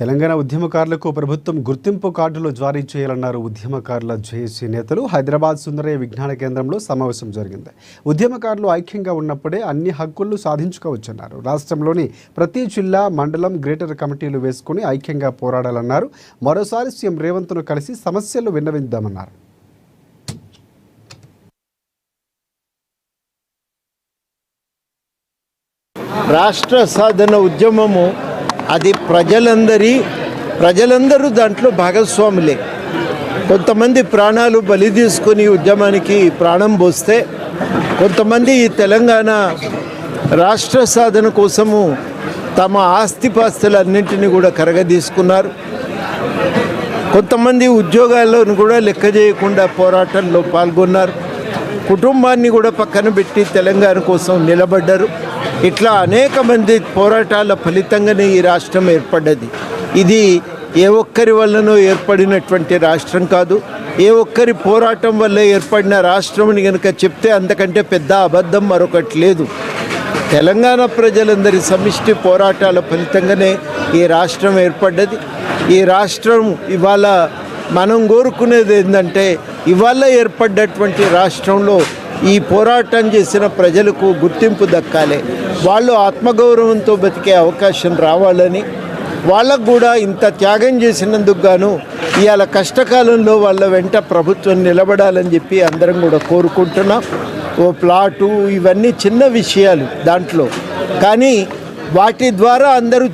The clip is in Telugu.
తెలంగాణ ఉద్యమకారులకు ప్రభుత్వం గుర్తింపు కార్డులు జారీ చేయాలన్నారు ఉద్యమకారుల జేఏసీ నేతలు. హైదరాబాద్ సుందరయ్య విజ్ఞాన కేంద్రంలో సమావేశం జరిగింది. ఉద్యమకారులు ఐక్యంగా ఉన్నప్పుడే అన్ని హక్కులు సాధించుకోవచ్చన్నారు. రాష్ట్రంలోని ప్రతి జిల్లా, మండలం గ్రేటర్ కమిటీలు వేసుకుని ఐక్యంగా పోరాడాలన్నారు. మరోసారి సీఎం రేవంత్ను కలిసి సమస్యలు విన్నవిద్దామన్నారు. రాష్ట్ర సాధన ఉద్యమము అది ప్రజలందరూ దాంట్లో భాగస్వాములే. కొంతమంది ప్రాణాలు బలి తీసుకుని ఉద్యమానికి ప్రాణం పోస్తే, కొంతమంది ఈ తెలంగాణ రాష్ట్ర సాధన కోసము తమ ఆస్తిపాస్తులన్నింటినీ కూడా కరగదీసుకున్నారు. కొంతమంది ఉద్యోగాలను కూడా లెక్క చేయకుండా పోరాటంలో పాల్గొన్నారు. కుటుంబాన్ని కూడా పక్కన పెట్టి తెలంగాణ కోసం నిలబడ్డారు. ఇట్లా అనేక మంది పోరాటాల ఫలితంగానే ఈ రాష్ట్రం ఏర్పడ్డది. ఇది ఏ ఒక్కరి వల్లనో ఏర్పడినటువంటి రాష్ట్రం కాదు. ఏ ఒక్కరి పోరాటం వల్ల ఏర్పడిన రాష్ట్రం అని కనుక చెప్తే అంతకంటే పెద్ద అబద్ధం మరొకటి లేదు. తెలంగాణ ప్రజలందరి సమిష్టి పోరాటాల ఫలితంగానే ఈ రాష్ట్రం ఏర్పడ్డది. ఈ రాష్ట్రం ఇవాళ మనం కోరుకునేది ఏంటంటే, ఇవాళ ఏర్పడ్డటువంటి రాష్ట్రంలో ఈ పోరాటం చేసిన ప్రజలకు గుర్తింపు దక్కాలి, వాళ్ళు ఆత్మగౌరవంతో బతికే అవకాశం రావాలని, వాళ్ళకు కూడా ఇంత త్యాగం చేసినందుకు గాను ఇవాళ కష్టకాలంలో వాళ్ళ వెంట ప్రభుత్వం నిలబడాలని చెప్పి అందరం కూడా కోరుకుంటున్నాం. ఓ ప్లాటు ఇవన్నీ చిన్న విషయాలు దాంట్లో, కానీ వాటి ద్వారా అందరూ